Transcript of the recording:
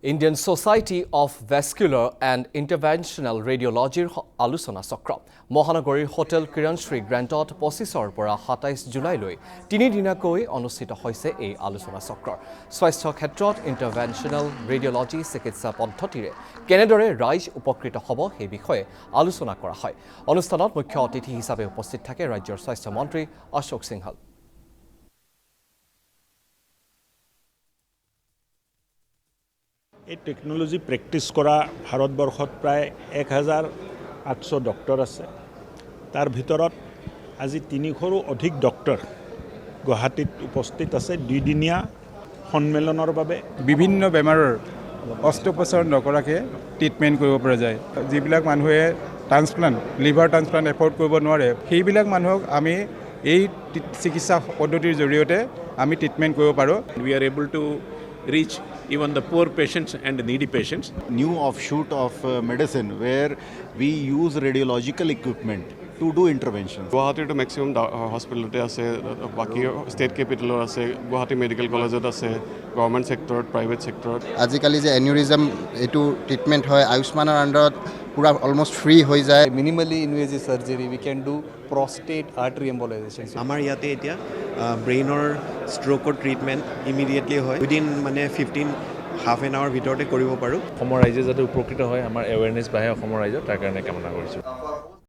Indian Society of Vascular and Interventional Radiology আলোচনা চক্ৰ মহানগৰীৰ হোটেল কিৰণশ্ৰী গ্ৰেণ্টত 25ৰ পৰা 27 জুলাইলৈ 3 দিনকৈ অনুষ্ঠিত হৈছে এই আলোচনা চক্ৰ স্বাস্থ্য ক্ষেত্ৰত ইণ্টাৰভেনশ্যনেল ৰেডিঅলজি চিকিৎসা পদ্ধতিৰে কেনেদৰে ৰাইজ উপকৃত হ'ব সেই বিষয়ে আলোচনা কৰা হয় অনুষ্ঠানত মুখ্য অতিথি হিচাপে উপস্থিত থাকে ৰাজ্যৰ স্বাস্থ্য মন্ত্ৰী অশোক সিংহল এই টেকনলজি প্ৰেক্টিছ কৰা ভাৰতবৰ্ষত প্ৰায় 1800 ডক্টৰ আছে তাৰ ভিতৰত আজি 300ৰো অধিক ডক্টৰ গুৱাহাটীত উপস্থিত আছে দুইদিনীয়া সন্মিলনৰ বাবে বিভিন্ন বেমাৰৰ অস্ত্ৰোপচাৰ নকৰাকৈ ট্ৰিটমেণ্ট কৰিব পৰা যায় যিবিলাক মানুহে ট্ৰান্সপ্লান্ট লিভাৰ ট্ৰান্সপ্লান্ট এফৰ্ড কৰিব নোৱাৰে সেইবিলাক মানুহক আমি এই চিকিৎসা পদ্ধতিৰ জৰিয়তে আমি ট্ৰিটমেণ্ট কৰিব পাৰোঁ we are able to reach even the poor patients and needy patients. New offshoot of medicine where we use radiological equipment to do interventions. Guwahati to maximum hospital ase baki state capital ase Guwahati medical college ase government sector private sector আজিকালি যে aneurysm এটো treatment হয় আয়ুষ্মানৰ আন্ডাৰত পুৰা almost free হৈ যায় minimally invasive surgery we can do prostate artery embolization আমাৰ ইয়াতে এতিয়া ব্ৰেইনৰ ষ্ট্ৰোকৰ ট্ৰিটমেন্ট ইমিডিয়েটলি হয় উইদিন মানে 15 হাফ এন আৱাৰ ভিতৰতে কৰিব পাৰো অসমৰ ৰাইজে যাতে উপকৃত হয় আমাৰ এৱেৰনেছ বাঢ়ে অসমৰ ৰাইজৰ তাৰ কাৰণে কামনা কৰিছোঁ